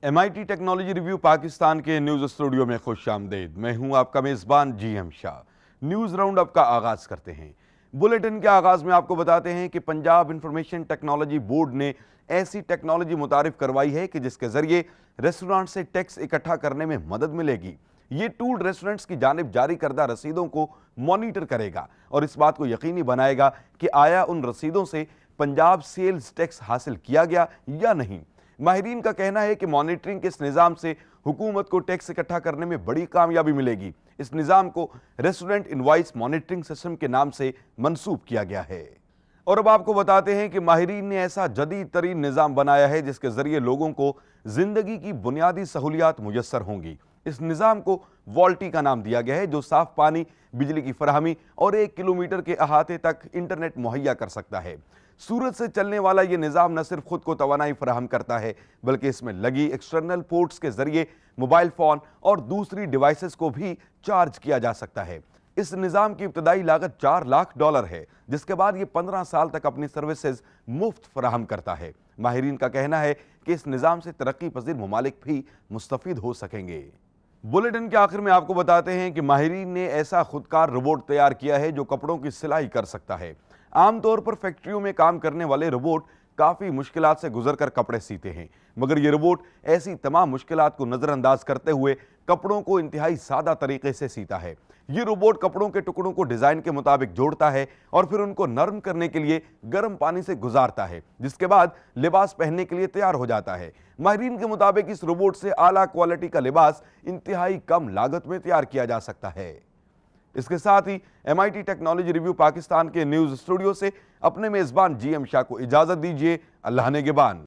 MIT technology review Pakistan के news studio में खुश आमदेद। मैं हूं आपका मेज़बान GM Shah. News round up का आगाज़ करते हैं। बुलेटिन के आगाज़ में आपको बताते हैं कि पंजाब इंफॉर्मेशन टेक्नोलॉजी बोर्ड ने ऐसी टेक्नोलॉजी मुतारिफ करवाई है कि जिसके ज़रिए रेस्टोरेंट से टैक्स इकट्ठा करने में मदद मिलेगी। ये टूल रेस्टोरेंट्स की जानिब जारी करदा रसीदों को मॉनिटर करेगा और इस बात को यकीनी बनाएगा कि आया उन रसीदों से पंजाब सेल्स टैक्स हासिल किया गया या नहीं। माहिरीन का कहना है कि मॉनिटरिंग के इस निज़ाम से हुकूमत को टैक्स इकट्ठा करने में बड़ी कामयाबी मिलेगी। इस निज़ाम को रेस्टोरेंट इनवॉइस मॉनिटरिंग सिस्टम के नाम से मंसूब किया गया है। और अब आपको बताते हैं कि माहिरीन ने ऐसा जदीद तरीन निज़ाम बनाया है जिसके ज़रिए लोगों को ज़िंदगी की बुनियादी सहूलियात मुयस्सर होंगी। इस निज़ाम को वॉल्टी का नाम दिया गया है, जो साफ़ पानी, बिजली की फराहमी और 1 किलोमीटर के अहाते तक इंटरनेट मुहैया कर सकता है। सूरज से चलने वाला ये निज़ाम न सिर्फ खुद को तवानाई फराहम करता है, बल्कि इसमें लगी एक्सटर्नल पोर्ट्स के ज़रिए मोबाइल फ़ोन और दूसरी डिवाइसेस को भी चार्ज किया जा सकता है। इस निज़ाम की इब्तदाई लागत $4 लाख है, जिसके बाद ये 15 साल तक अपनी सर्विसेज मुफ्त फराहम करता है। माहिरीन का कहना है कि इस निज़ाम से तरक्की पजीर ममालिक भी मुस्तफ़ीद हो सकेंगे। बुलेटिन के आखिर में आपको बताते हैं कि माहिरीन ने ऐसा खुदकार रोबोट तैयार किया है जो कपड़ों की सिलाई कर सकता है। आमतौर पर फैक्ट्रियों में काम करने वाले रोबोट काफ़ी मुश्किलात से गुजरकर कपड़े सीते हैं, मगर ये रोबोट ऐसी तमाम मुश्किलात को नज़रअंदाज करते हुए कपड़ों को इंतहाई सादा तरीके से सीता है। ये रोबोट कपड़ों के टुकड़ों को डिज़ाइन के मुताबिक जोड़ता है और फिर उनको नरम करने के लिए गर्म पानी से गुजारता है, जिसके बाद लिबास पहनने के लिए तैयार हो जाता है। माहिरीन के मुताबिक इस रोबोट से आला क्वालिटी का लिबास इंतहाई कम लागत में तैयार किया जा सकता है। इसके साथ ही MIT टेक्नोलॉजी रिव्यू पाकिस्तान के न्यूज़ स्टूडियो से अपने मेज़बान GM शाह को इजाज़त दीजिए। अल्लाह नेगेबान।